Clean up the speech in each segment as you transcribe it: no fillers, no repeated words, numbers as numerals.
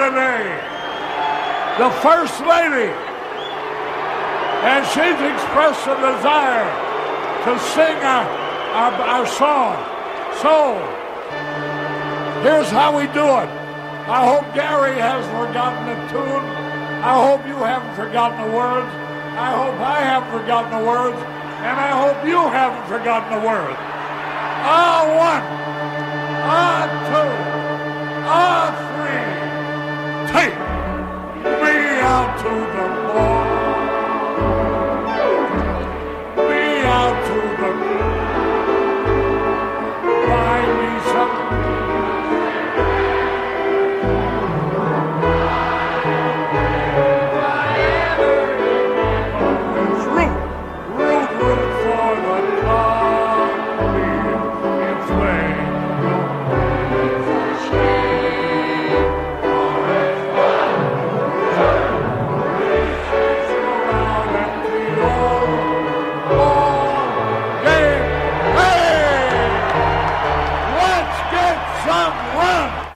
today, the First Lady, and she's expressed a desire to sing our song. So, here's how we do it. I hope Gary hasn't forgotten the tune. I hope you haven't forgotten the words. I hope I haven't forgotten the words. And I hope you haven't forgotten the words. One, two, three. Take me out to the ball. Me out to the moon. Buy me some.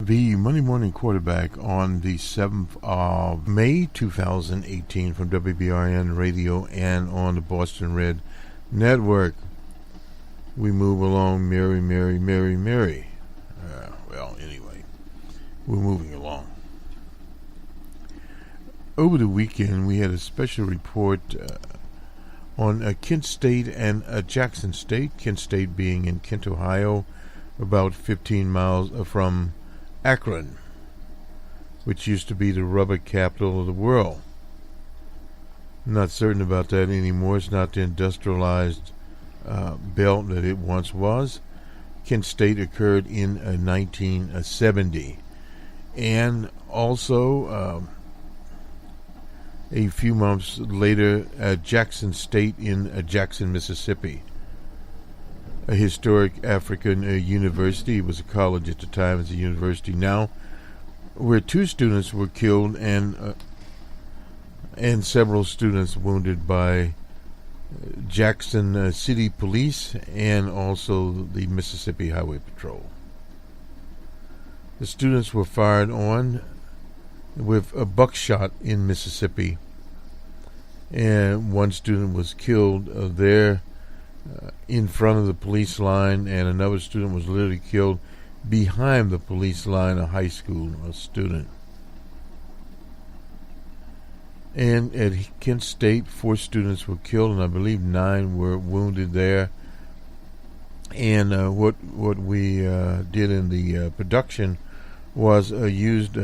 The Monday Morning Quarterback on the 7th of May 2018 from WBRN Radio and on the Boston Red Network. We move along, Mary, Mary, Mary, Mary. Well, anyway, we're moving along. Over the weekend, we had a special report on Kent State and Jackson State. Kent State being in Kent, Ohio, about 15 miles from Akron, which used to be the rubber capital of the world. I'm not certain about that anymore. It's not the industrialized belt that it once was. Kent State occurred in 1970. And also, a few months later, Jackson State in Jackson, Mississippi. A historic African university. It was a college at the time. It's a university now, where 2 students were killed and several students wounded by Jackson City Police and also the Mississippi Highway Patrol. The students were fired on with a buckshot in Mississippi, and one student was killed there in front of the police line, and another student was literally killed behind the police line, a high school student. And at Kent State, 4 students were killed, and I believe 9 were wounded there. And what we did in the production was used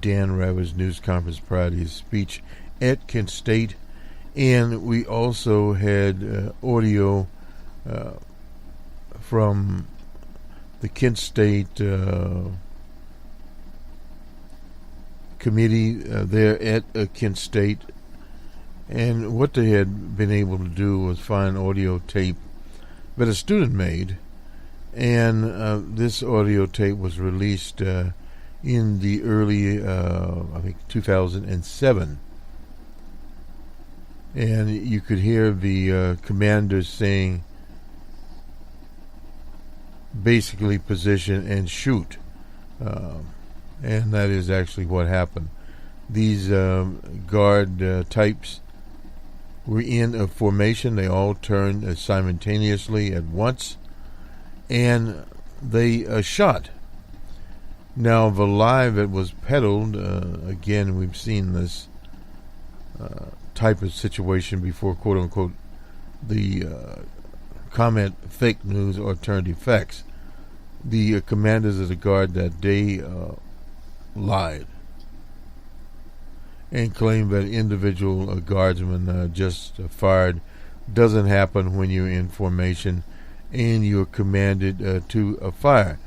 Dan Rather's news conference prior to his speech at Kent State, and we also had audio from the Kent State committee there at Kent State, and what they had been able to do was find audio tape that a student made, and this audio tape was released in the early, I think, 2007. And you could hear the commanders saying, basically position and shoot. And that is actually what happened. These guard types were in a formation. They all turned simultaneously at once, and they shot. Now, the lie that was peddled, again, we've seen this type of situation before, quote-unquote, the comment fake news or alternative facts. The commanders of the guard that day lied and claimed that individual guardsmen just fired. Doesn't happen when you're in formation and you're commanded to fire.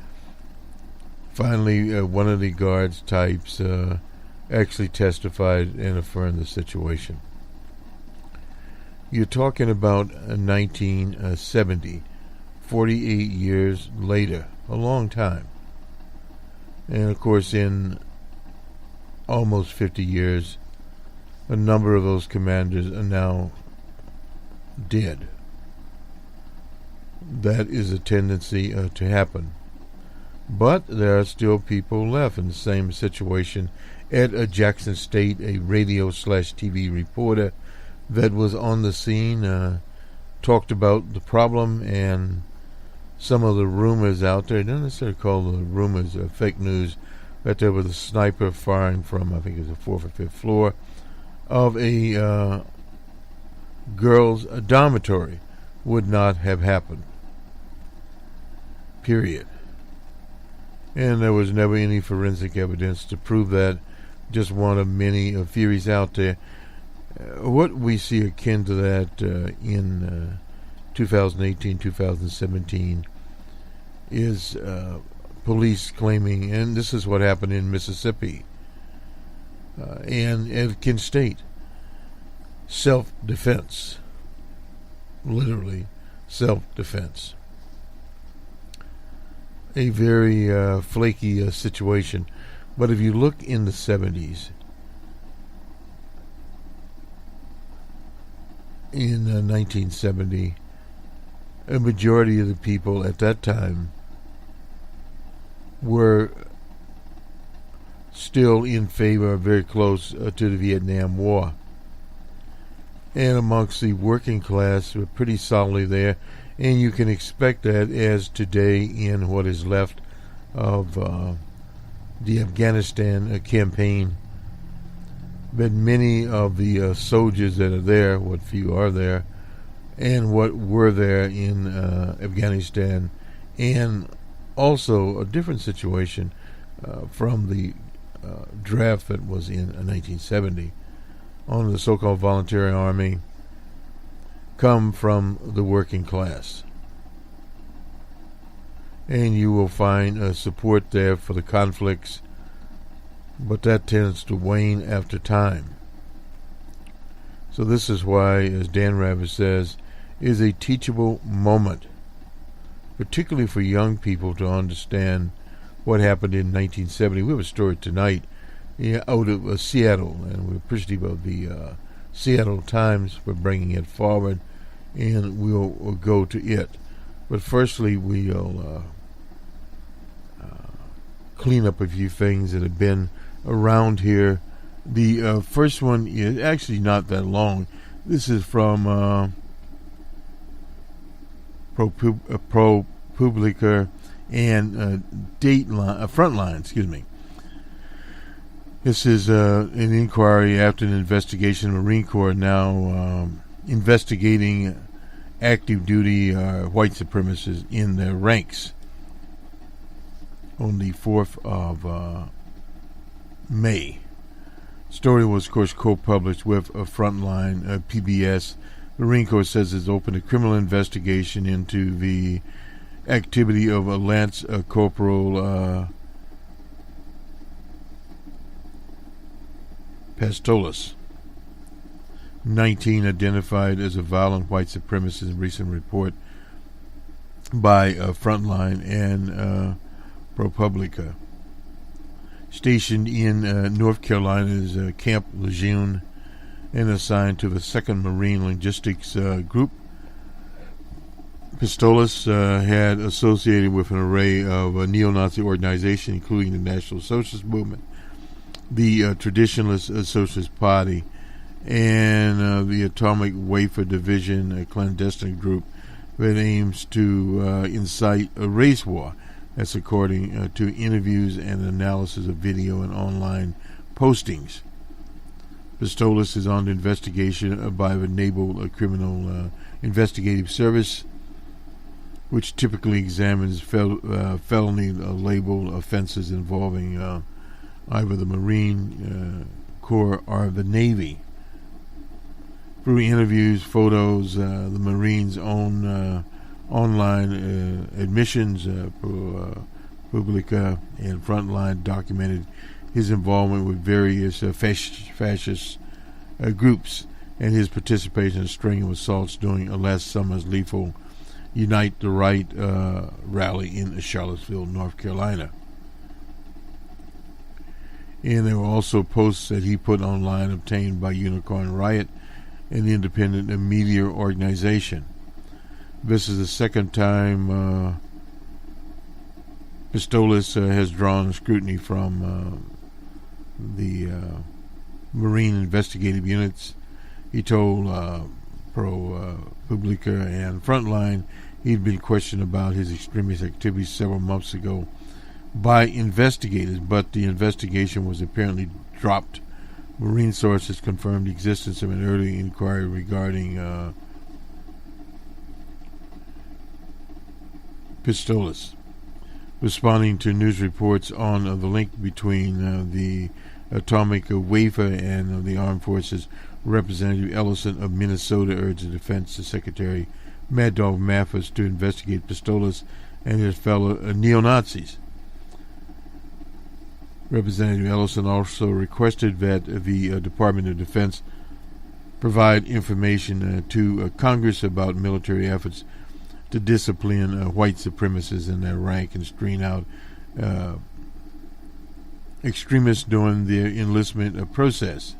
Finally, one of the guards types actually testified and affirmed the situation. You're talking about 1970, 48 years later, a long time. And of course, in almost 50 years, a number of those commanders are now dead. That is a tendency to happen. But there are still people left in the same situation at Jackson State, a radio/TV reporter that was on the scene, talked about the problem and some of the rumors out there. Don't necessarily call the rumors fake news, that there was a sniper firing from, I think it was the 4th or 5th floor of a girls' dormitory. Would not have happened. Period. And there was never any forensic evidence to prove that. Just one of many theories out there. What we see akin to that in 2018, 2017 is police claiming, and this is what happened in Mississippi and at Kent State, self-defense. Literally self-defense. A very flaky situation. But if you look in the 70s, in 1970, a majority of the people at that time were still in favor, very close to the Vietnam War. And amongst the working class, we're pretty solidly there. And you can expect that as today in what is left of the Afghanistan campaign. But many of the soldiers that are there, what few are there, and what were there in Afghanistan, and also a different situation from the draft that was in 1970 on the so-called voluntary army, come from the working class. And you will find support there for the conflicts, but that tends to wane after time. So this is why, as Dan Ravis says, is a teachable moment, particularly for young people to understand what happened in 1970. We have a story tonight out of Seattle, and we're appreciative of the Seattle Times for bringing it forward, and we'll go to it. But firstly, we'll clean up a few things that have been around here. The first one is actually not that long. This is from ProPublica and Frontline, excuse me. This is an inquiry after an investigation. The Marine Corps now investigating active duty white supremacists in their ranks on the 4th of May. Story was, of course, co-published with Frontline PBS. The Marine Corps says it's opened a criminal investigation into the activity of Lance Corporal Pastolas, 19, identified as a violent white supremacist in a recent report by Frontline and ProPublica. Stationed in North Carolina's Camp Lejeune and assigned to the 2nd Marine Logistics Group, Pistolas had associated with an array of neo-Nazi organizations, including the National Socialist Movement, the Traditionalist Socialist Party, and the Atomic Wafer Division, a clandestine group that aims to incite a race war. That's according to interviews and analysis of video and online postings. Pistolas is under investigation by the Naval Criminal Investigative Service, which typically examines felony label offenses involving either the Marine Corps or the Navy. Through interviews, photos, the Marines' own online admissions, Publica and Frontline documented his involvement with various fascist groups and his participation in a string of assaults during last summer's lethal Unite the Right rally in Charlottesville, North Carolina. And there were also posts that he put online obtained by Unicorn Riot, an independent media organization. This is the second time Pistolas has drawn scrutiny from the Marine investigative units. He told ProPublica and Frontline he'd been questioned about his extremist activities several months ago by investigators, but the investigation was apparently dropped. Marine sources confirmed the existence of an early inquiry regarding Pistolas. Responding to news reports on the link between the atomic wafer and the armed forces, Representative Ellison of Minnesota urged the Defense Secretary Mad Dog Mathis to investigate Pistolas and his fellow neo-Nazis. Representative Ellison also requested that the Department of Defense provide information to Congress about military efforts to discipline white supremacists in their rank and screen out extremists during their enlistment process.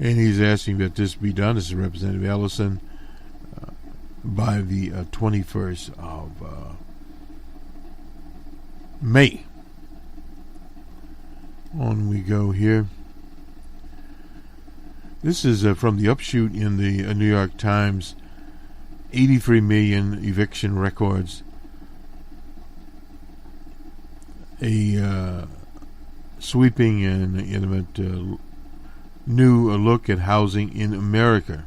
And he's asking that this be done, this is Representative Ellison, by the 21st of May. On we go here. This is from the upshoot in the New York Times. 83 million eviction records. A sweeping and intimate new look at housing in America.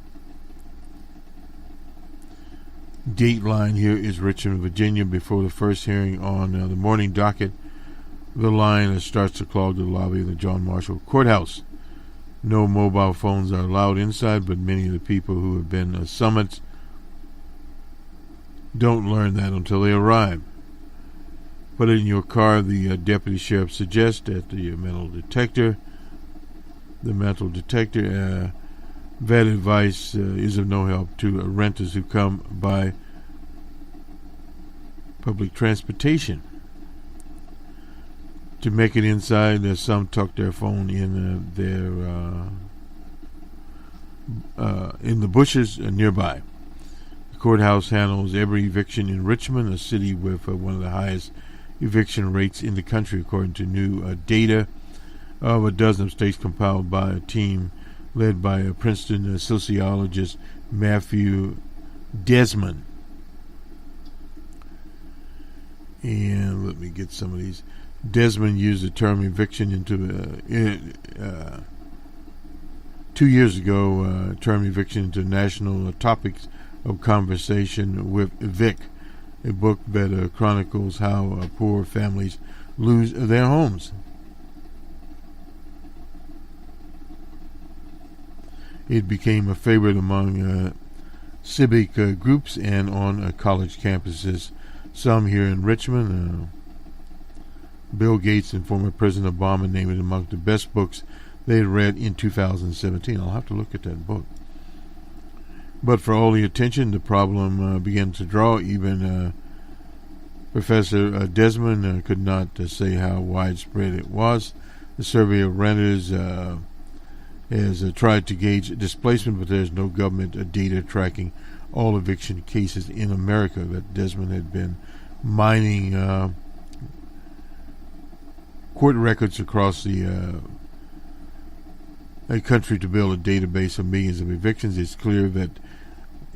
Dateline here is Richmond, Virginia. Before the first hearing on the morning docket, the line starts to clog the lobby of the John Marshall Courthouse. No mobile phones are allowed inside, but many of the people who have been summoned don't learn that until they arrive. Put it in your car, the deputy sheriff suggests, at the metal detector. That advice is of no help to renters who come by public transportation. To make it inside, some tuck their phone in the bushes nearby. The courthouse handles every eviction in Richmond, a city with one of the highest eviction rates in the country, according to new data of a dozen of states compiled by a team led by a Princeton sociologist Matthew Desmond. And let me get some of these. Desmond used the term eviction into 2 years ago. Term eviction into national topics of conversation with Vic, a book that chronicles how poor families lose their homes. It became a favorite among civic groups and on college campuses. Some here in Richmond. Bill Gates and former President Obama named it among the best books they had read in 2017. I'll have to look at that book. But for all the attention the problem began to draw, even Professor Desmond could not say how widespread it was. The survey of renters has tried to gauge displacement, but there's no government data tracking all eviction cases in America. That Desmond had been mining court records across the country to build a database of millions of evictions. It's clear that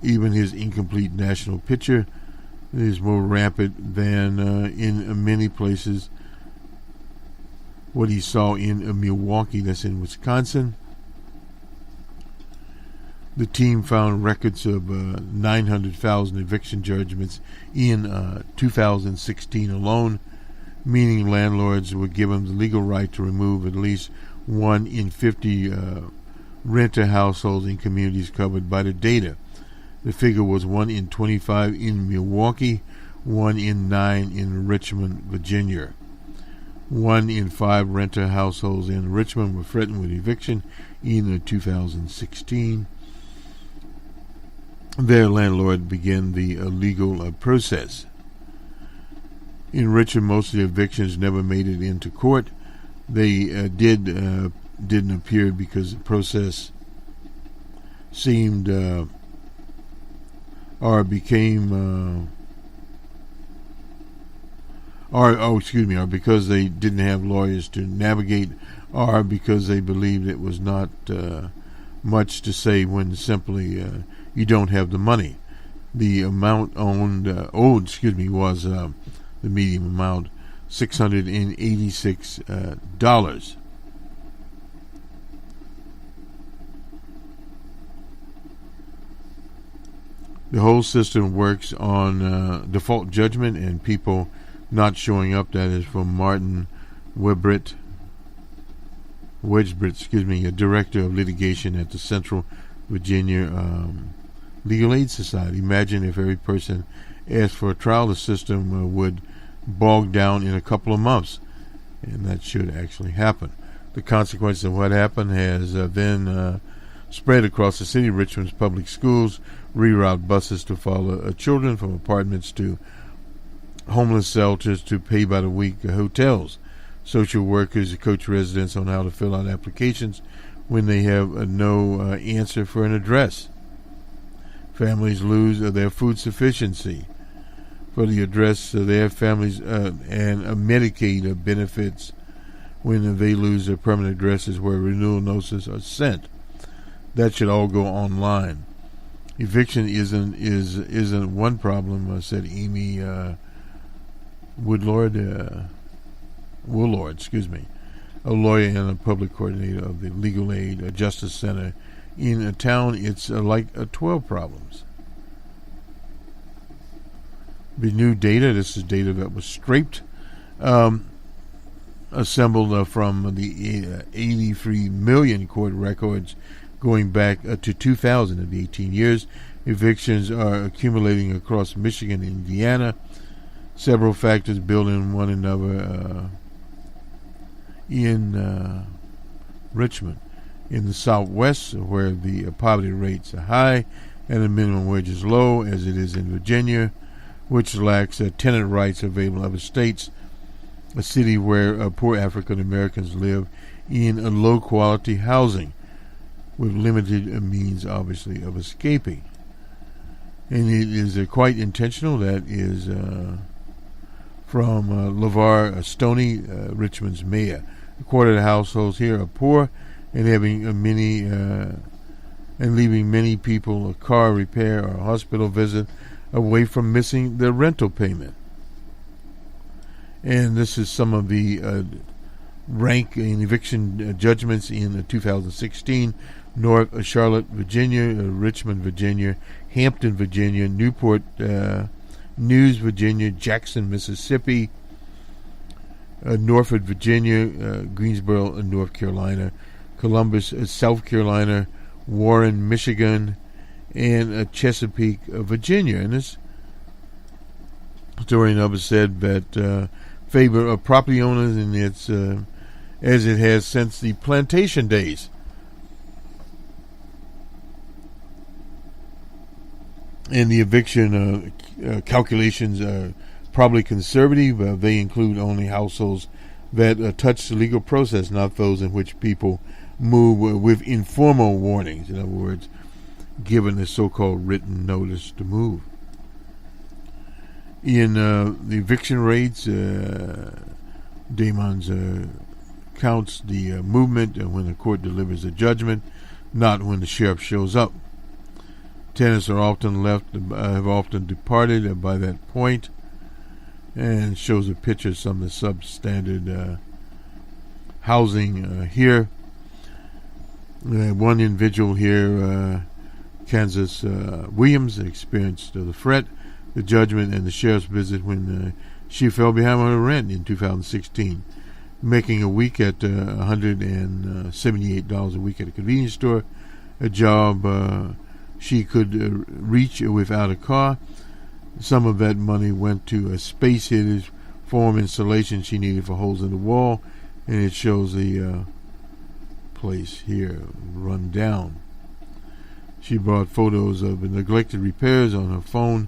even his incomplete national picture is more rampant than in many places. What he saw in Milwaukee, that's in Wisconsin. The team found records of 900,000 eviction judgments in 2016 alone, meaning landlords were given the legal right to remove at least 1 in 50 renter households in communities covered by the data. The figure was 1 in 25 in Milwaukee, 1 in 9 in Richmond, Virginia. 1 in 5 renter households in Richmond were threatened with eviction in 2016. Their landlord began the legal process. In Richmond, most of the evictions never made it into court. They didn't appear because the process seemed or because they didn't have lawyers to navigate, or because they believed it was not much to say when simply you don't have the money. The amount owed was the median amount, $686. The whole system works on default judgment and people not showing up. That is from Martin Wedgebrit, a director of litigation at the Central Virginia Legal Aid Society. Imagine if every person asked for a trial, the system would bog down in a couple of months, and that should actually happen. The consequence of what happened has then spread across the city. Richmond's public schools reroute buses to follow children from apartments to homeless shelters to pay-by-the-week hotels. Social workers coach residents on how to fill out applications when they have no answer for an address. Families lose their food sufficiency for the address their families and Medicaid benefits when they lose their permanent addresses where renewal notices are sent. That should all go online. Eviction isn't one problem, said Amy Woolard, a lawyer and a public coordinator of the Legal Aid Justice Center in a town. It's like 12 problems. The new data, this is data that was scraped, assembled from the 83 million court records going back to 2000 in the 18 years. Evictions are accumulating across Michigan and Indiana. Several factors building one another in Richmond. In the Southwest, where the poverty rates are high and the minimum wage is low, as it is in Virginia, which lacks tenant rights available in other states, a city where poor African Americans live in low-quality housing with limited means, obviously, of escaping. And it is quite intentional. That is from LeVar Stoney, Richmond's mayor. A quarter of the households here are poor and having leaving many people a car repair or a hospital visit away from missing their rental payment. And this is some of the rank in eviction judgments in 2016. North Charlotte, Virginia, Richmond, Virginia, Hampton, Virginia, Newport News, Virginia, Jackson, Mississippi, Norfolk, Virginia, Greensboro, North Carolina, Columbus, South Carolina, Warren, Michigan, and Chesapeake, Virginia. And this story number said that favor of property owners, and it's as it has since the plantation days. And the eviction calculations are probably conservative. They include only households that touch the legal process, not those in which people move with informal warnings. In other words, given the so-called written notice to move. In the eviction rates, Damon's counts the movement when the court delivers a judgment, not when the sheriff shows up. Tenants are often have often departed by that point, and shows a picture of some of the substandard housing here. One individual here, Kansas Williams, experienced the threat, the judgment, and the sheriff's visit when she fell behind on her rent in 2016, making a week at $178 a week at a convenience store, a job she could reach without a car. Some of that money went to a space heaters form installation she needed for holes in the wall, and it shows the place here run down. She brought photos of neglected repairs on her phone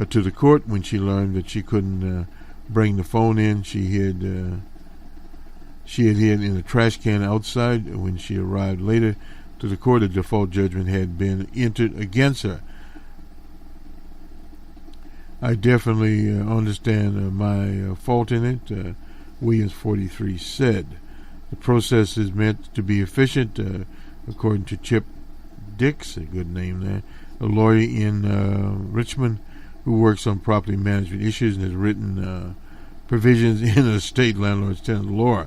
to the court. When she learned that she couldn't bring the phone in, she had hid in a trash can outside. When she arrived later to the court, a default judgment had been entered against her. I definitely understand my fault in it, Williams 43 said. The process is meant to be efficient, according to Chip Dix, a good name there, a lawyer in Richmond who works on property management issues and has written provisions in a state landlord's tenant law.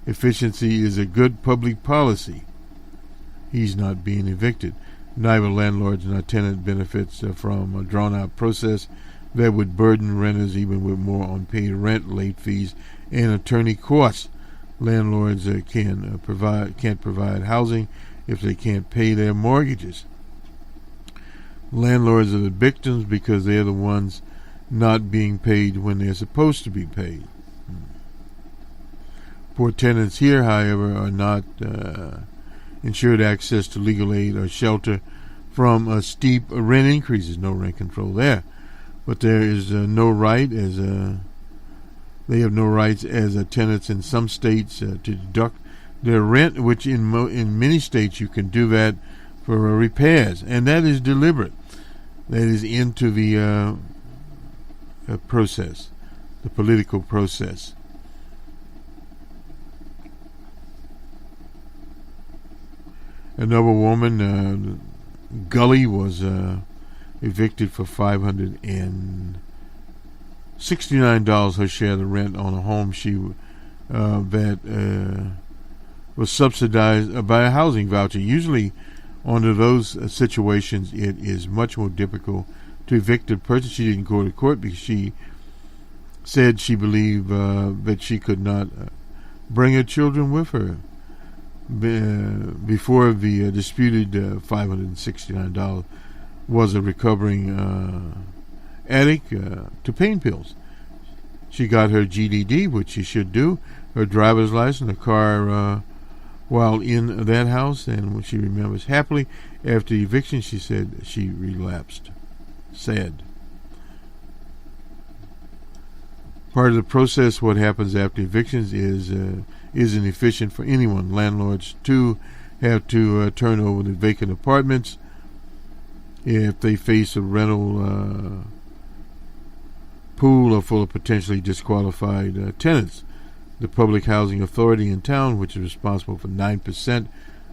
Efficiency is a good public policy. He's not being evicted. Neither landlords nor tenant benefits from a drawn-out process that would burden renters even with more unpaid rent, late fees, and attorney costs. Landlords can't provide housing if they can't pay their mortgages. Landlords are the victims because they're the ones not being paid when they're supposed to be paid. Poor tenants here, however, are not ensured access to legal aid or shelter from steep rent increases. No rent control there. But there is no right as they have no rights as tenants in some states to deduct their rent, which in many states you can do that for repairs, and that is deliberate. That is into the process, the political process. Another woman, Gully, was evicted for $569, her share of the rent on a home that was subsidized by a housing voucher. Usually, under those situations, it is much more difficult to evict a person. She didn't go to court because she said she believed that she could not bring her children with her. Before the disputed $569 was a recovering addict to pain pills. She got her GED, which she should do, her driver's license, a car while in that house, and when she remembers happily after the eviction, she said she relapsed. Sad. Part of the process, what happens after evictions, isn't efficient for anyone. Landlords, too, have to turn over the vacant apartments if they face a rental pool full of potentially disqualified tenants. The Public Housing Authority in town, which is responsible for 9%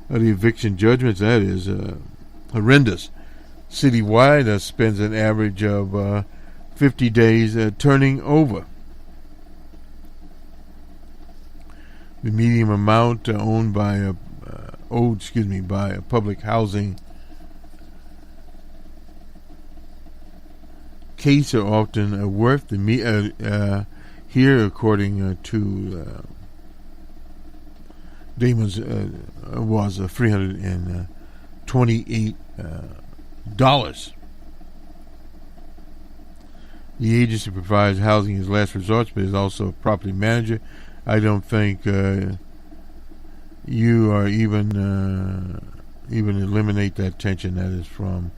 of the eviction judgments, that is horrendous. Citywide, spends an average of 50 days turning over. The median amount owed by a public housing case are often worth the here, according to Damon's, was $328. The agency provides housing as last resort, but is also a property manager. I don't think you are even eliminate that tension. That is from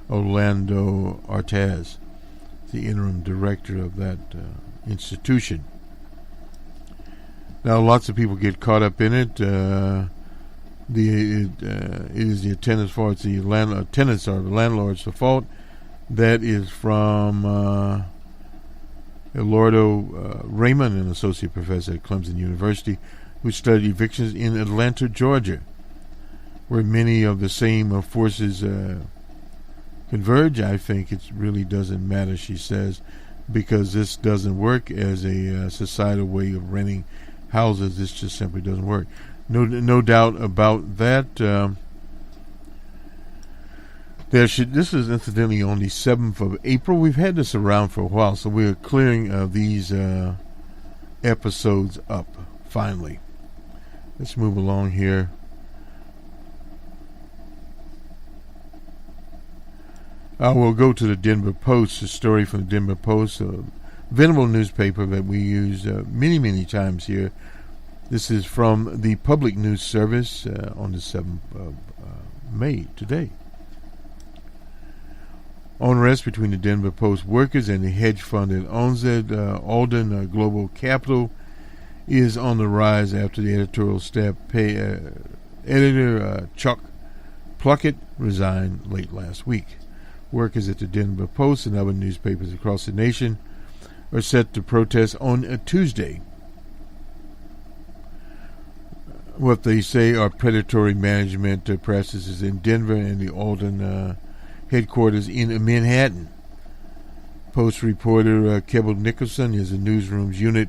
Orlando Artaz, the interim director of that institution. Now, lots of people get caught up in it. It is the tenants' fault. It's the tenants are the landlord's fault. That is from Eduardo Raymond, an associate professor at Clemson University, who studied evictions in Atlanta, Georgia, where many of the same forces converge. I think it really doesn't matter, she says, because this doesn't work as a societal way of renting houses. This just simply doesn't work. No doubt about that. This is incidentally on the 7th of April. We've had this around for a while, so we're clearing these episodes up, finally. Let's move along here. I will go to the Denver Post, a story from the Denver Post, a venerable newspaper that we use many, many times here. This is from the Public News Service on the 7th of May, today. Unrest between the Denver Post workers and the hedge fund that owns it, Alden Global Capital, is on the rise after the editorial staff editor Chuck Pluckett resigned late last week. Workers at the Denver Post and other newspapers across the nation are set to protest on a Tuesday. What they say are predatory management practices in Denver and the Alden headquarters in Manhattan. Post reporter Kebble Nicholson is the newsroom's unit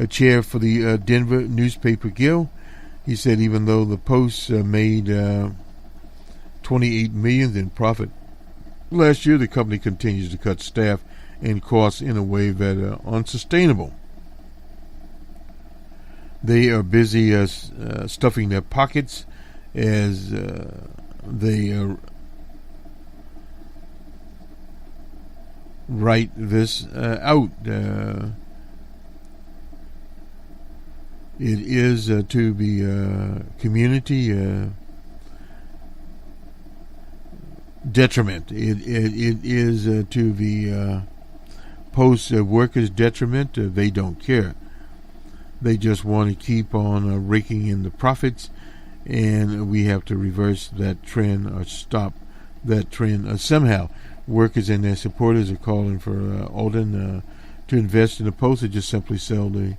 chair for the Denver Newspaper Guild. He said even though the Post made $28 million in profit last year, the company continues to cut staff and costs in a way that are unsustainable. They are busy stuffing their pockets as they write this out. It is to the community detriment. It is to the Post workers' detriment. They don't care. They just want to keep on raking in the profits, and we have to reverse that trend or stop that trend somehow. Workers and their supporters are calling for Alden to invest in the Post or just simply sell the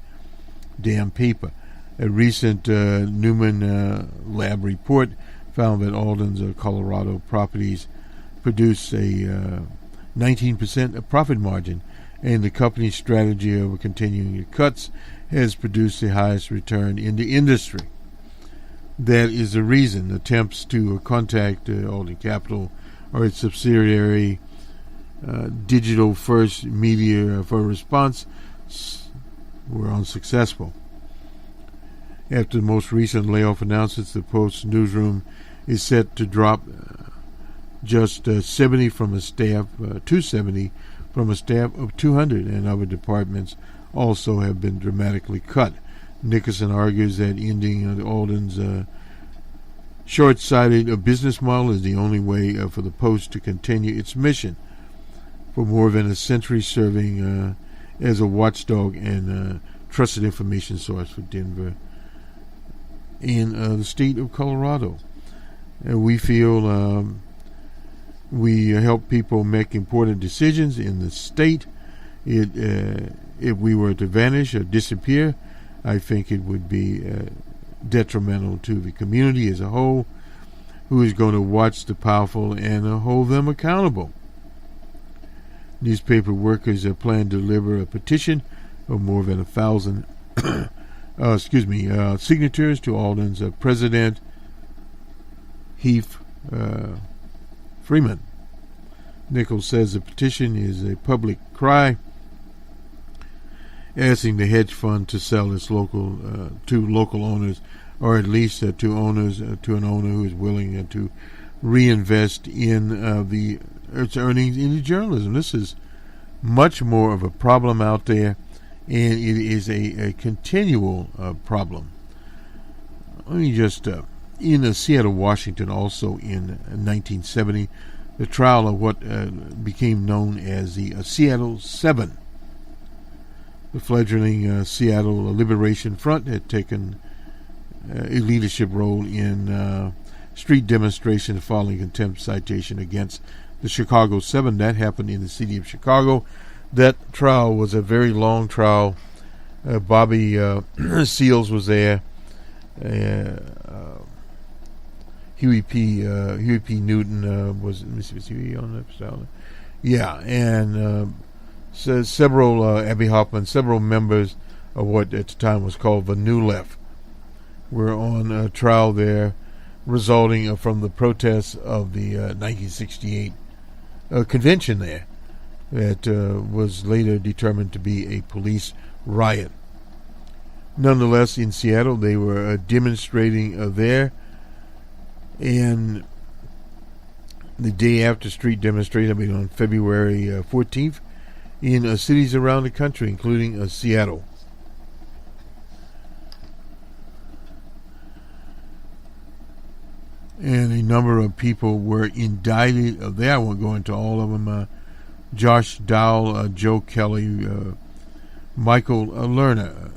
damn paper. A recent Newman Lab report found that Alden's Colorado properties produce a 19% profit margin, and the company's strategy of continuing the cuts has produced the highest return in the industry. That is the reason. Attempts to contact Alden Capital or its subsidiary Digital First Media for a response were unsuccessful. After the most recent layoff announcements, the Post newsroom is set to drop just 70 from a staff, 270 from a staff of 200, and other departments also have been dramatically cut. Nicholson argues that ending Alden's short-sighted business model is the only way for the Post to continue its mission for more than a century, serving as a watchdog and trusted information source for Denver and the state of Colorado. And we feel we help people make important decisions in the state. If we were to vanish or disappear, I think it would be detrimental to the community as a whole, who is going to watch the powerful and hold them accountable. Newspaper workers plan to deliver a petition of more than 1,000 signatures to Alden's president, Heath Freeman. Nichols says the petition is a public cry asking the hedge fund to sell its local to local owners, or at least to an owner who is willing to reinvest in its earnings into journalism. This is much more of a problem out there, and it is a continual problem. Let me just in Seattle, Washington, also in 1970, the trial of what became known as the Seattle Seven. The fledgling Seattle Liberation Front had taken a leadership role in street demonstrations following contempt citation against the Chicago Seven. That happened in the city of Chicago. That trial was a very long trial. Bobby Seals was there. Huey P. Newton was. Let me see, was he on that trial? Yeah, and several Abby Hoffman, several members of what at the time was called the New Left, were on trial there, resulting from the protests of the 1968 convention there, that was later determined to be a police riot. Nonetheless, in Seattle, they were demonstrating there, and the day after street demonstration, on February 14th, in cities around the country, including Seattle. And a number of people were indicted there. I won't go into all of them. Josh Dowell, Joe Kelly, Michael Lerner,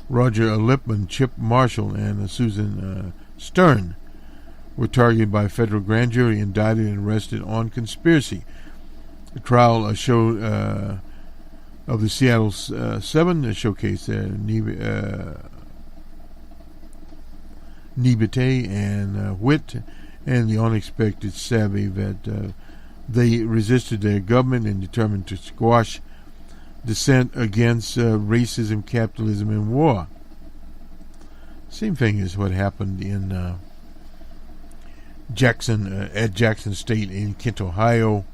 Roger Lippman, Chip Marshall, and Susan Stern were targeted by a federal grand jury, indicted and arrested on conspiracy. The trial of the Seattle Seven showcased naivete and wit and the unexpected savvy that they resisted their government and determined to squash dissent against racism, capitalism, and war. Same thing is what happened in at Jackson State in Kent, Ohio.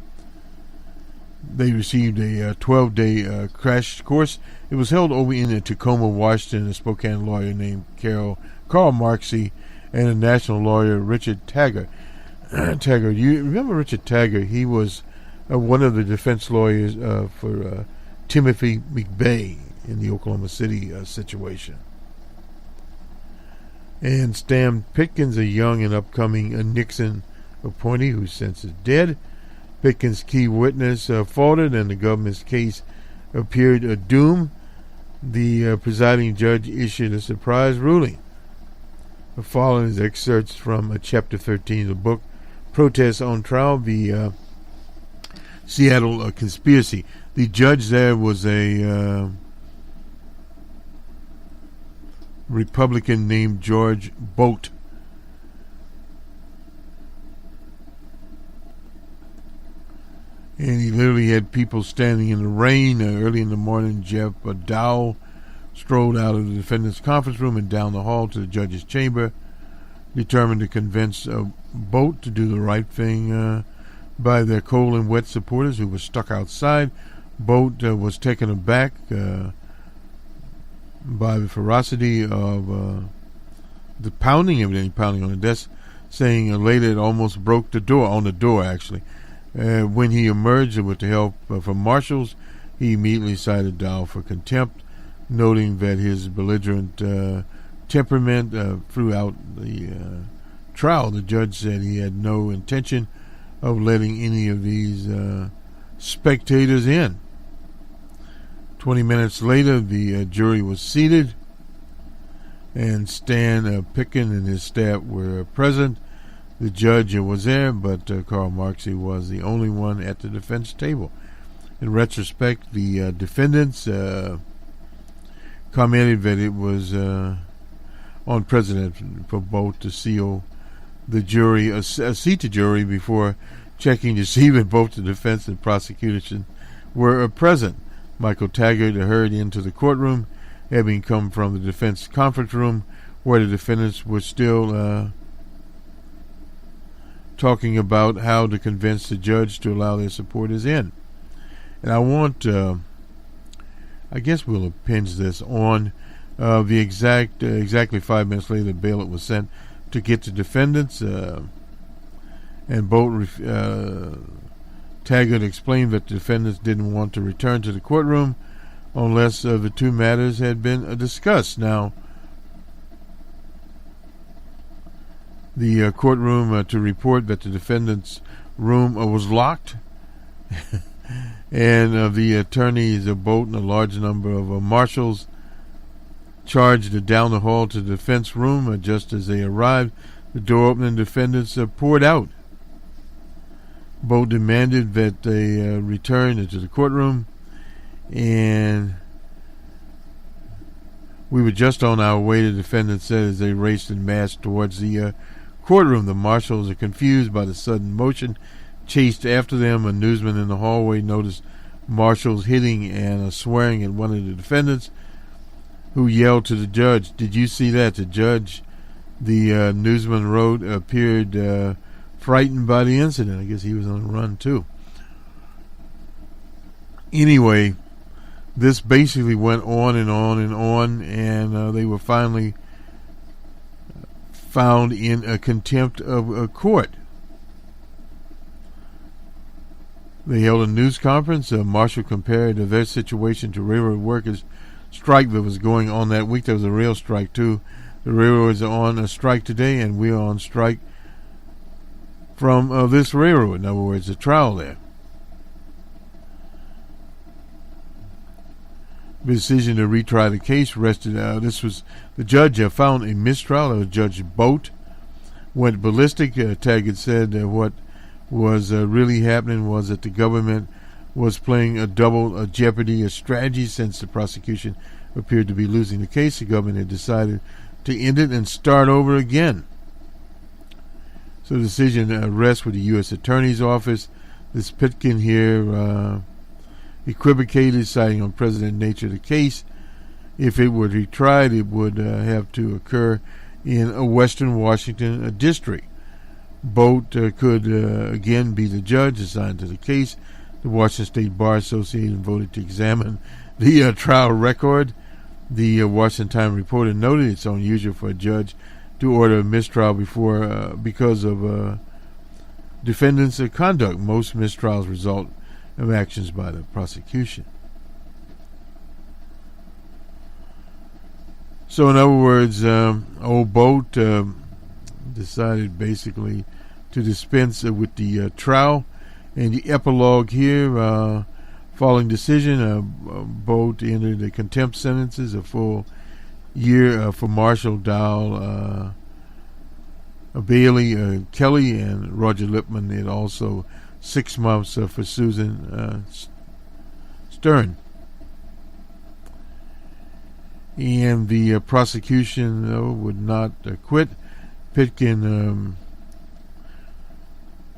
They received a 12-day crash course. It was held over in Tacoma, Washington. A Spokane lawyer named Carl Marxey and a national lawyer, Richard Taggart. You remember Richard Taggart? He was one of the defense lawyers for Timothy McVeigh in the Oklahoma City situation. And Stan Pitkins, a young and upcoming Nixon appointee who since is dead. Pitkins' key witness faltered and the government's case appeared doomed. The presiding judge issued a surprise ruling. The following is excerpts from Chapter 13 of the book, Protests on Trial, the Seattle Conspiracy. The judge there was a Republican named George Boat. And he literally had people standing in the rain. Early in the morning, Jeff Dowell strolled out of the defendant's conference room and down the hall to the judge's chamber, determined to convince Boat to do the right thing by their cold and wet supporters who were stuck outside. Boat was taken aback by the ferocity of the pounding on the desk, saying later it almost broke the door, actually. When he emerged with the help from marshals, he immediately cited Dowell for contempt, noting that his belligerent temperament throughout the trial. The judge said he had no intention of letting any of these spectators in. 20 minutes later, the jury was seated, and Stan Pitkins and his staff were present. The judge was there, but Carl Marxey was the only one at the defense table. In retrospect, the defendants commented that it was on President for both to seal the jury, seat the jury before checking to see that both the defense and prosecution were present. Michael Taggart hurried into the courtroom, having come from the defense conference room where the defendants were still talking about how to convince the judge to allow their supporters in. And I want, I guess we'll append this on exactly 5 minutes later, the bailiff was sent to get the defendants, and Taggart explained that the defendants didn't want to return to the courtroom unless the two matters had been discussed. Now, the courtroom to report that the defendant's room was locked, and the attorneys of Boat and a large number of marshals charged down the hall to the defense room. Just as they arrived, the door opened and defendants poured out. Boat demanded that they return into the courtroom, and we were just on our way, the defendant said as they raced en masse towards the courtroom. The marshals are confused by the sudden motion, chased after them. A newsman in the hallway noticed marshals hitting and swearing at one of the defendants, who yelled to the judge, "Did you see that?" The judge, the newsman wrote, appeared frightened by the incident. I guess he was on the run too. Anyway, this basically went on and on and on, and they were finally found in a contempt of court. They held a news conference. Marshall compared their situation to railroad workers' strike that was going on that week. There was a rail strike too. The railroads are on a strike today, and we are on strike from this railroad. In other words, the trial there. The decision to retry the case rested. This was the judge found a mistrial. It was Judge Boat, went ballistic. Taggart said what was really happening was that the government was playing a double jeopardy strategy. Since the prosecution appeared to be losing the case, the government had decided to end it and start over again. So the decision rests with the U.S. Attorney's Office. This Pippin here equivocated, citing unprecedented nature of the case. If it were retried, it would have to occur in a Western Washington district. Boat could again be the judge assigned to the case. The Washington State Bar Association voted to examine the trial record. The Washington Times reporter noted it's unusual for a judge to order a mistrial because of defendants' conduct. Most mistrials result of actions by the prosecution. So in other words, old Boat decided basically to dispense with the trial. And the epilogue here, following decision, Boat entered the contempt sentences, a full year for Marshall Dowell, Bailey Kelly, and Roger Lippman, and also 6 months for Susan Stern. And the prosecution would not quit. Pippin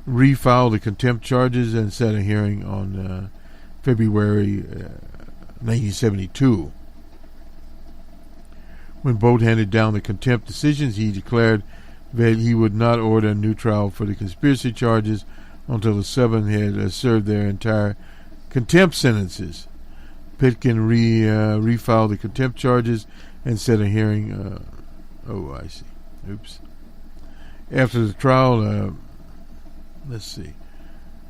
refiled the contempt charges and set a hearing on February 1972. When Boat handed down the contempt decisions, he declared that he would not order a new trial for the conspiracy charges until the 7 had served their entire contempt sentences. Pippin refiled the contempt charges and set a hearing. I see. Oops. After the trial, let's see.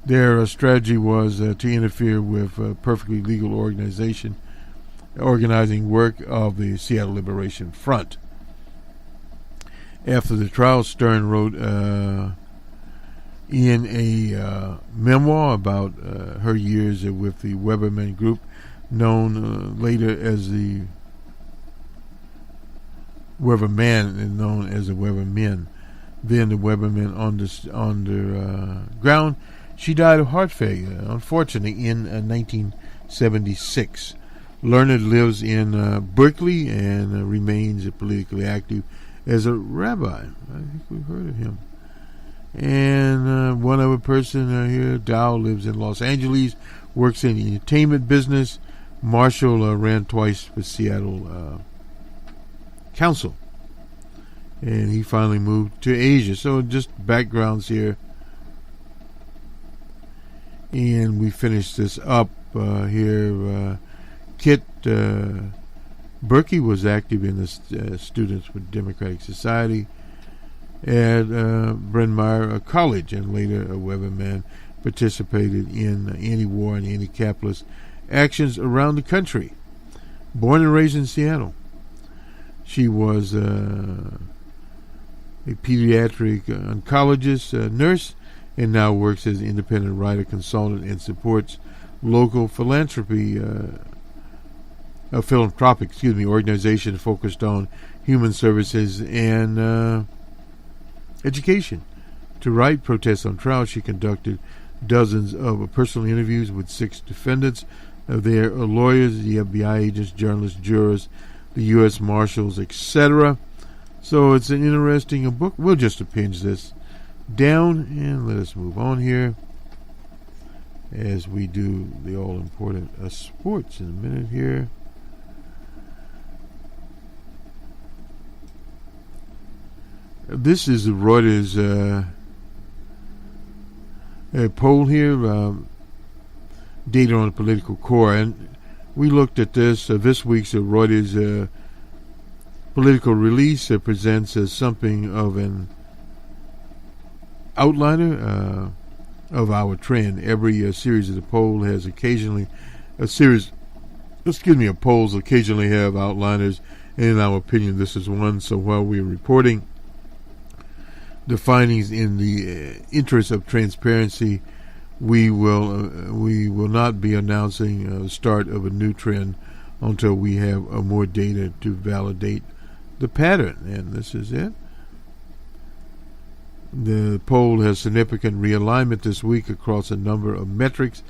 Their strategy was to interfere with perfectly legal organizing work of the Seattle Liberation Front. After the trial, Stern wrote in a memoir about her years with the Weberman Group, known later as the Weberman and known as the Webermen. Then the Webermen underground. She died of heart failure, unfortunately, in 1976. Leonard lives in Berkeley and remains politically active as a rabbi. I think we've heard of him. And one other person here, Dow, lives in Los Angeles, works in the entertainment business. Marshall ran twice for Seattle Council. And he finally moved to Asia. So just backgrounds here. And we finish this up here. Kit Berkey was active in the Students with Democratic Society at Bryn Mawr College, and later a Weberman participated in anti-war and anti-capitalist actions around the country. Born and raised in Seattle. She was a pediatric oncologist, nurse, and now works as an independent writer, consultant, and supports local philanthropic organization focused on human services and education. To write Protests on Trial, she conducted dozens of personal interviews with 6 defendants. They are lawyers, the FBI agents, journalists, jurors, the U.S. Marshals, etc. So it's an interesting book. We'll just append this down and let us move on here as we do the all-important sports in a minute here. This is the Reuters poll here, data on the political core, and we looked at this. This week's Reuters political release presents something of an outliner of our trend. Every series of the poll has occasionally polls occasionally have outliners, and in our opinion this is one. So while we're reporting the findings in the interest of transparency, we will not be announcing the start of a new trend until we have more data to validate the pattern. And this is it. The poll has significant realignment this week across a number of metrics.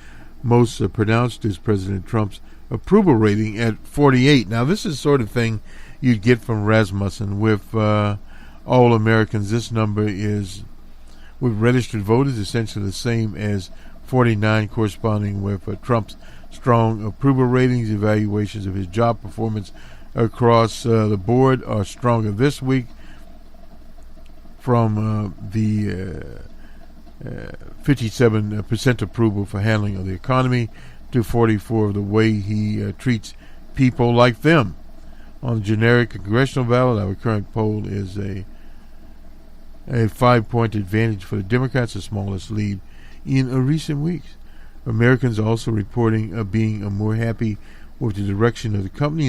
Most pronounced is President Trump's approval rating at 48. Now, this is the sort of thing you'd get from Rasmussen. With all Americans, this number is, with registered voters, essentially the same as 49, corresponding with Trump's strong approval ratings. Evaluations of his job performance across the board are stronger this week, from the 57% approval for handling of the economy to 44% of the way he treats people like them. On the generic congressional ballot, our current poll is a 5-point advantage for the Democrats, the smallest lead in recent weeks. Americans also reporting being more happy with the direction of the country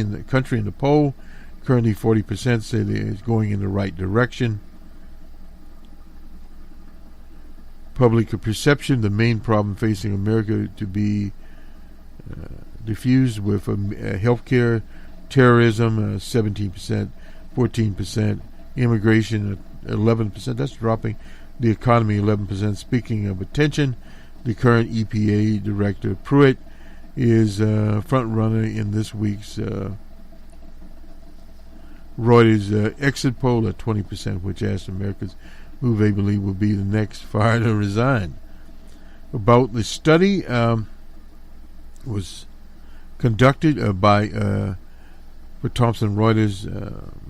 in the poll. Currently, 40% say it is going in the right direction. Public perception, the main problem facing America to be diffused with healthcare, terrorism, 17%, 14%, immigration, 11%. That's dropping. The economy, 11%. Speaking of attention, the current EPA Director Pruitt is front runner in this week's Reuters exit poll at 20%, which asked Americans who they believe will be the next fired or resigned. About the study, was conducted by for Thomson Reuters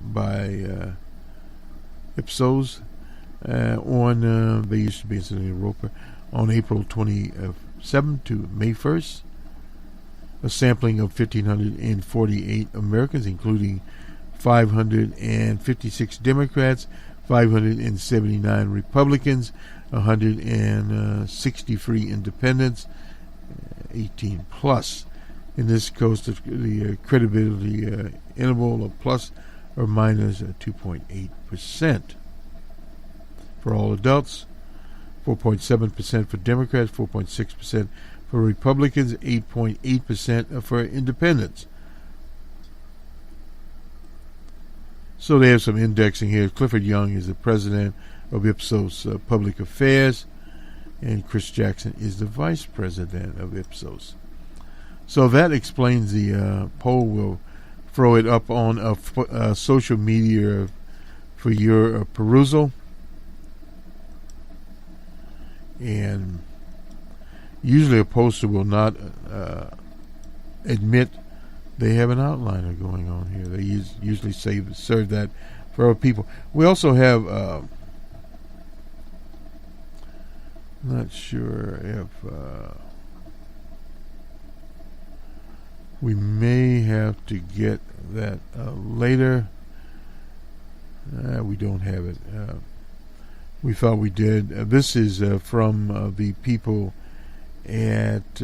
by Ipsos on they used to be in Europa on April 27 to May 1st. A sampling of 1,548 Americans, including 556 Democrats, 579 Republicans, 163 independents, 18 plus. In this case, the credibility interval of plus or minus 2.8%. For all adults, 4.7% for Democrats, 4.6% for Republicans, 8.8% for independents. So they have some indexing here. Clifford Young is the president of Ipsos Public Affairs, and Chris Jackson is the vice president of Ipsos. So that explains the poll. We'll throw it up on social media for your perusal. And usually a pollster will not admit they have an outliner going on here. They usually serve that for our people. We also have, not sure if we may have to get that later. We don't have it. We thought we did. This is from the people at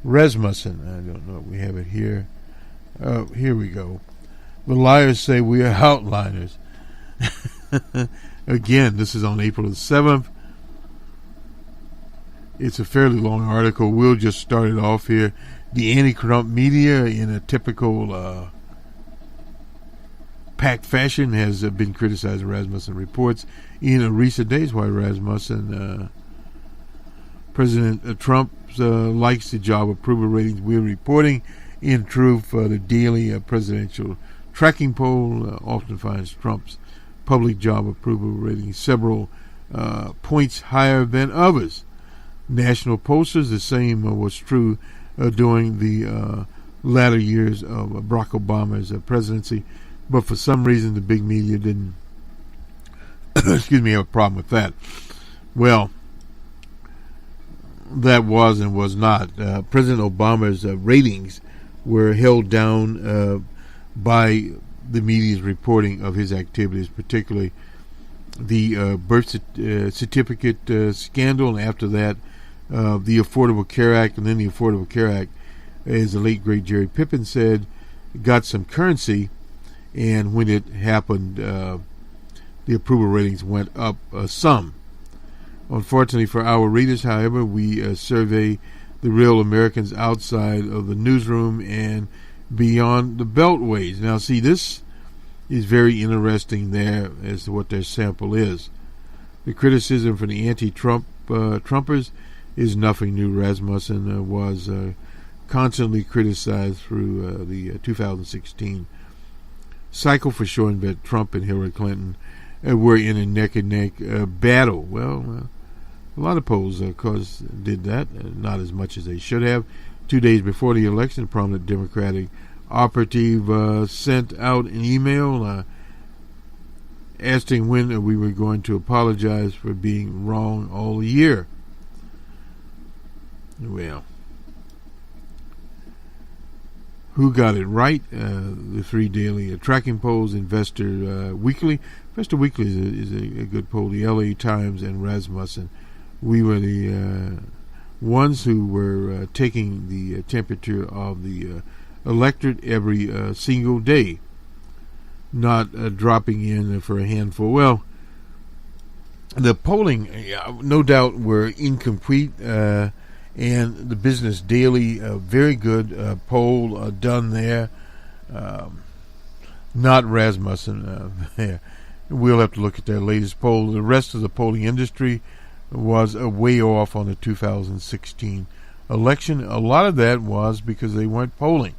Rasmussen. I don't know if we have it here. Here we go. The liars say we are outliners. Again, this is on April the 7th. It's a fairly long article. We'll just start it off here. The anti-Trump media, in a typical packed fashion, has been criticized. Rasmussen reports in recent days why Rasmussen, President Trump likes the job approval ratings we're reporting. In truth, the daily presidential tracking poll often finds Trump's public job approval rating several points higher than others. National pollsters, the same was true during the latter years of Barack Obama's presidency, but for some reason the big media didn't have a problem with that. Well, that was and was not. President Obama's ratings were held down by the media's reporting of his activities, particularly the birth certificate scandal, and after that, the Affordable Care Act. And then the Affordable Care Act, as the late great Jerry Pippin said, got some currency, and when it happened, the approval ratings went up some. Unfortunately for our readers, however, we survey the real Americans outside of the newsroom and beyond the beltways. Now, see, this is very interesting there as to what their sample is. The criticism from the anti-Trump Trumpers is nothing new. Rasmussen was constantly criticized through the 2016 cycle for showing that Trump and Hillary Clinton were in a neck-and-neck battle. Well, a lot of polls, of course, did that, not as much as they should have. 2 days before the election, a prominent Democratic operative sent out an email asking when we were going to apologize for being wrong all year. Well, who got it right? The 3 daily tracking polls, Investor Weekly. Investor Weekly is a good poll. The LA Times and Rasmussen. We were the ones who were taking the temperature of the electorate every single day, not dropping in for a handful. Well, the polling, no doubt, were incomplete, and the Business Daily, very good poll done there. Not Rasmussen. We'll have to look at their latest poll. The rest of the polling industry was way off on the 2016 election. A lot of that was because they weren't polling.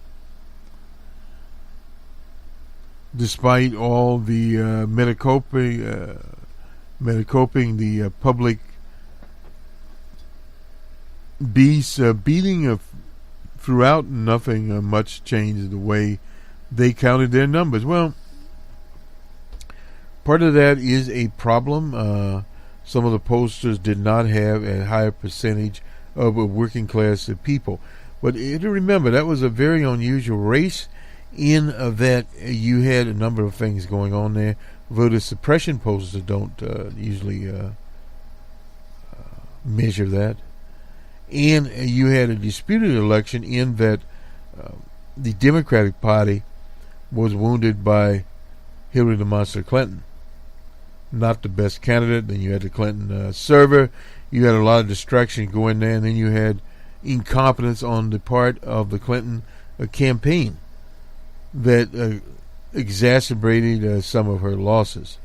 Despite all the metacoping, the public beasts beating throughout, nothing much changed the way they counted their numbers. Well, part of that is a problem. Some of the pollsters did not have a higher percentage of working class people. But remember, that was a very unusual race in that you had a number of things going on there. Voter suppression pollsters don't usually measure that. And you had a disputed election in that the Democratic Party was wounded by Hillary the Monster Clinton. Not the best candidate. Then you had the Clinton server. You had a lot of distraction going there, and then you had incompetence on the part of the Clinton campaign that exacerbated some of her losses.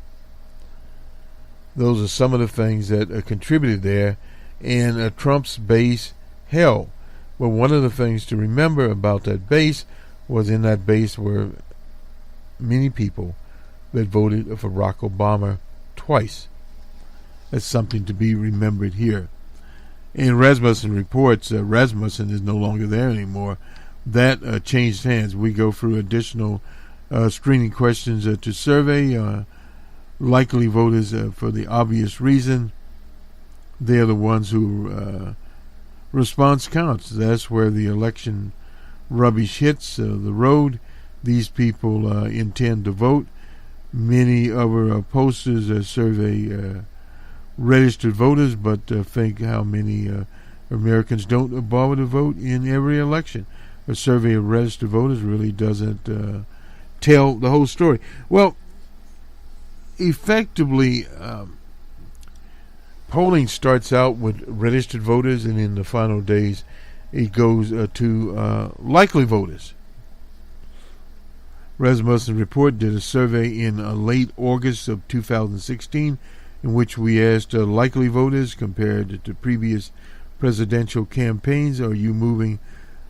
Those are some of the things that contributed there, and Trump's base held. Well, one of the things to remember about that base was in that base were many people that voted for Barack Obama twice. That's something to be remembered here. And Rasmussen reports Rasmussen is no longer there anymore. That changed hands. We go through additional screening questions to survey likely voters for the obvious reason. They're the ones who response counts. That's where the election rubbish hits the road. These people intend to vote. Many other posters survey registered voters, but think how many Americans don't bother to vote in every election. A survey of registered voters really doesn't tell the whole story. Well, effectively, polling starts out with registered voters, and in the final days, it goes to likely voters. Rasmussen Report did a survey in late August of 2016 in which we asked likely voters compared to previous presidential campaigns, are you moving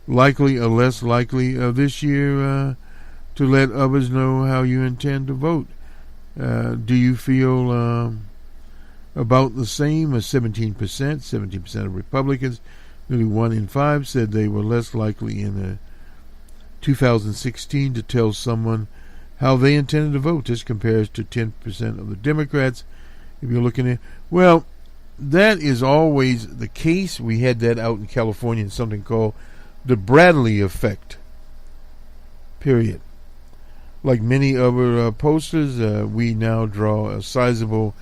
likely or less likely this year to let others know how you intend to vote? Do you feel about the same as 17%? 17% of Republicans, nearly 1 in 5, said they were less likely in 2016 to tell someone how they intended to vote. This compares to 10% of the Democrats. If you're looking at, well, that is always the case. We had that out in California in something called the Bradley effect. Period. Like many other posters, we now draw a sizable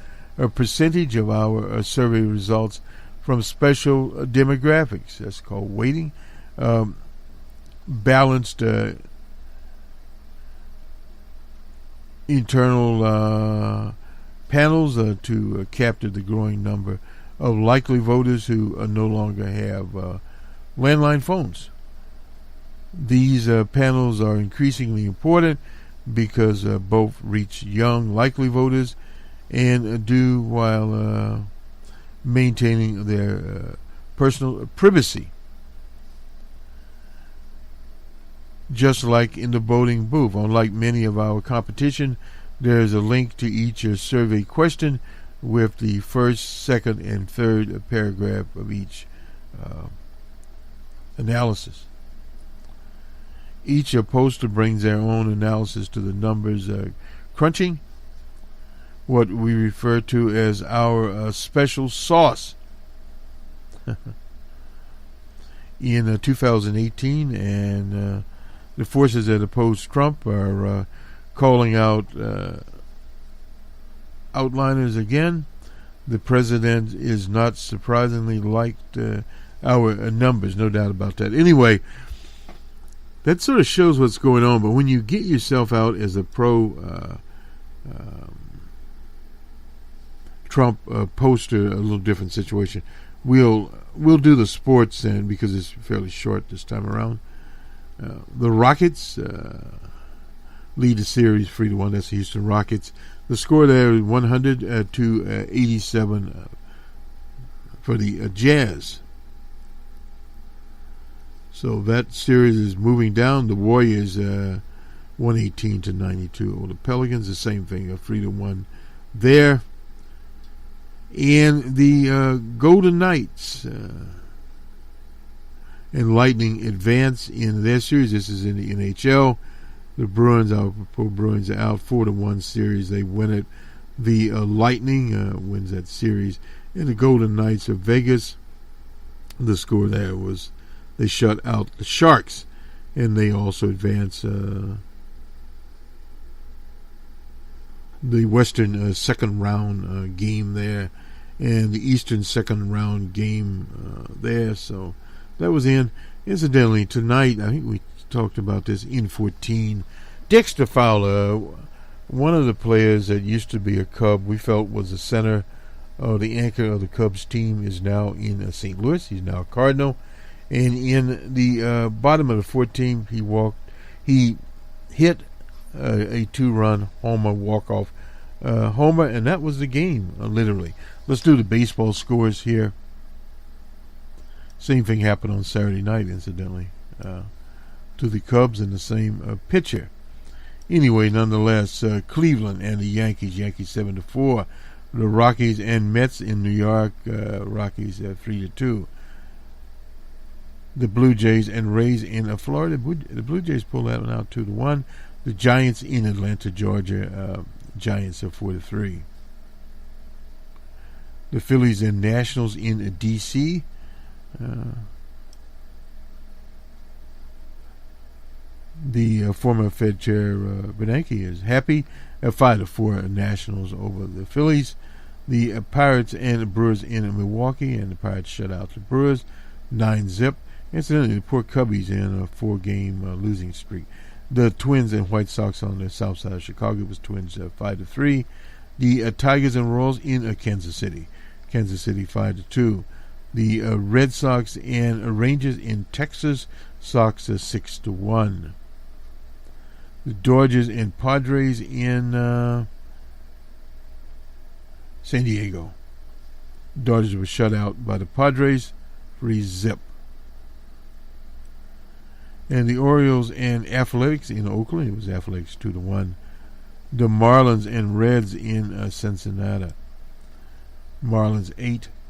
percentage of our survey results from special demographics. That's called weighting. Balanced internal panels to capture the growing number of likely voters who no longer have landline phones. These panels are increasingly important because both reach young, likely voters and do while maintaining their personal privacy. Just like in the voting booth, unlike many of our competition, there is a link to each survey question with the first, second, and third paragraph of each analysis. Each poster brings their own analysis to the numbers crunching, what we refer to as our special sauce. In 2018, and the forces that oppose Trump are calling out outliners again. The president is not surprisingly liked our numbers, no doubt about that. Anyway, that sort of shows what's going on. But when you get yourself out as a pro Trump poster, a little different situation. We'll do the sports then, because it's fairly short this time around. The Rockets lead the series 3-1. That's the Houston Rockets. The score there is 100 to 87 for the Jazz. So that series is moving down. The Warriors 118 to 92 over the Pelicans. The same thing, 3-1 there. And the Golden Knights and Lightning advance in their series. This is in the NHL. The Bruins, our pro Bruins, are out 4-1 series. They win it. The Lightning wins that series. And the Golden Knights of Vegas, the score there was they shut out the Sharks, and they also advance the Western second round game there, and the Eastern second round game there. So that was in. Incidentally, tonight, I think we talked about this in 14. Dexter Fowler, one of the players that used to be a Cub, we felt was the center, the anchor of the Cubs team, is now in St. Louis. He's now a Cardinal. And in the bottom of the 14th, he hit a 2-run homer, walk-off homer, and that was the game, literally. Let's do the baseball scores here. Same thing happened on Saturday night, incidentally, to the Cubs and the same pitcher. Anyway, nonetheless, Cleveland and the Yankees 7-4. The Rockies and Mets in New York, Rockies 3-2. The Blue Jays and Rays in Florida. The Blue Jays pulled that one out 2-1. The Giants in Atlanta, Georgia. Giants 4-3. The Phillies and Nationals in D.C. The former Fed Chair Bernanke is happy. 5-4 Nationals over the Phillies. The Pirates and the Brewers in Milwaukee, and the Pirates shut out the Brewers 9-0. Incidentally, the poor Cubbies in a 4-game losing streak. The Twins and White Sox on the south side of Chicago was Twins 5-3. The Tigers and Royals in Kansas City 5-2. The Red Sox and Rangers in Texas, Sox 6-1. The Dodgers and Padres in San Diego. Dodgers were shut out by the Padres 3-0. And the Orioles and Athletics in Oakland, it was Athletics 2-1. The Marlins and Reds in Cincinnati. Marlins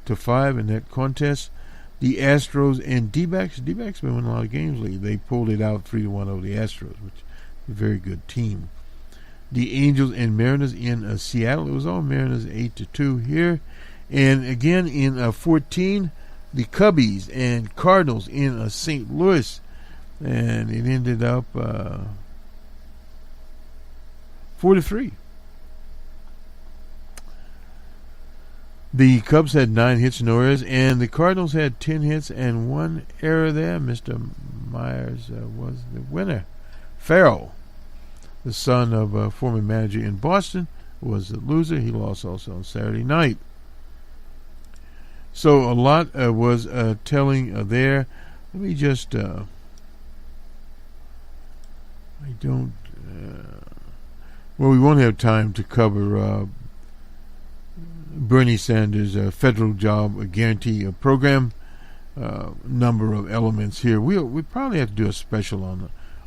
8-5 in that contest. The Astros and D-backs. D-backs been winning a lot of games lately. They pulled it out 3-1 over the Astros, which is a very good team. The Angels and Mariners in Seattle. It was all Mariners 8-2 here. And again in 14, the Cubbies and Cardinals in St. Louis. And it ended up 4-3. The Cubs had 9 hits, no errors, and the Cardinals had 10 hits and 1 error there. Mr. Myers was the winner. Farrell, the son of a former manager in Boston, was the loser. He lost also on Saturday night. So a lot was telling there. Let me just... Well, we won't have time to cover Bernie Sanders' federal job guarantee program. Number of elements here. We probably have to do a special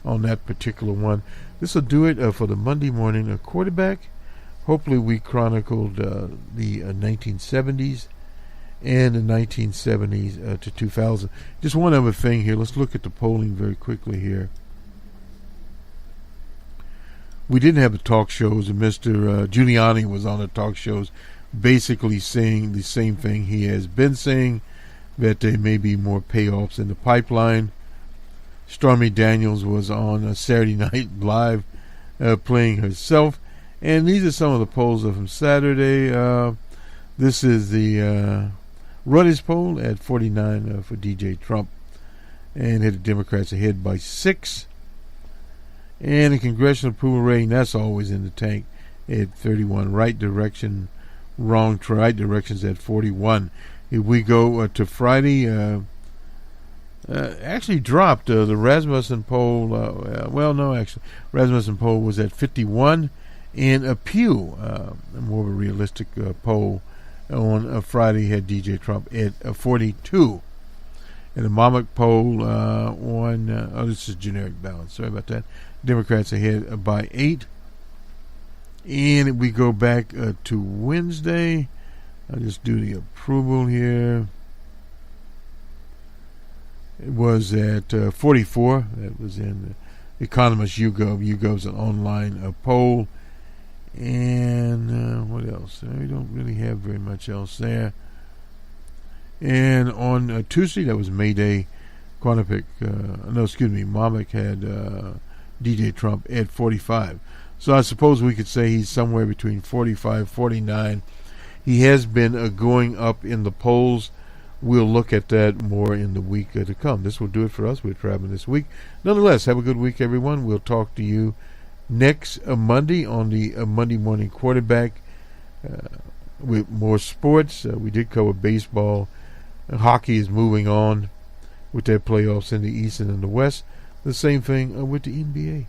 on that particular one. This will do it for the Monday morning quarterback. Hopefully, we chronicled the 1970s and the 1970s to 2000. Just one other thing here. Let's look at the polling very quickly here. We didn't have the talk shows, and Mr. Giuliani was on the talk shows basically saying the same thing he has been saying, that there may be more payoffs in the pipeline. Stormy Daniels was on Saturday Night Live playing herself. And these are some of the polls from Saturday. This is the Runners poll at 49 for DJ Trump. And had the Democrats ahead by 6. And the congressional approval rating, that's always in the tank at 31. Right direction, wrong right direction's at 41. If we go to Friday, actually dropped the Rasmussen poll. Rasmussen poll was at 51. And a Pew, more of a realistic poll on Friday, had DJ Trump at 42. And the Monmouth poll this is generic balance. Sorry about that. Democrats ahead by 8. And we go back to Wednesday. I'll just do the approval here. It was at 44. That was in Economist YouGov. YouGov's an online poll. And what else? We don't really have very much else there. And on Tuesday, that was May Day, Monmouth had DJ Trump at 45. So I suppose we could say he's somewhere between 45, 49. He has been going up in the polls. We'll look at that more in the week to come. This will do it for us. We're traveling this week. Nonetheless, have a good week, everyone. We'll talk to you next Monday on the Monday morning quarterback with more sports. We did cover baseball. Hockey is moving on with their playoffs in the East and in the West. The same thing with the NBA.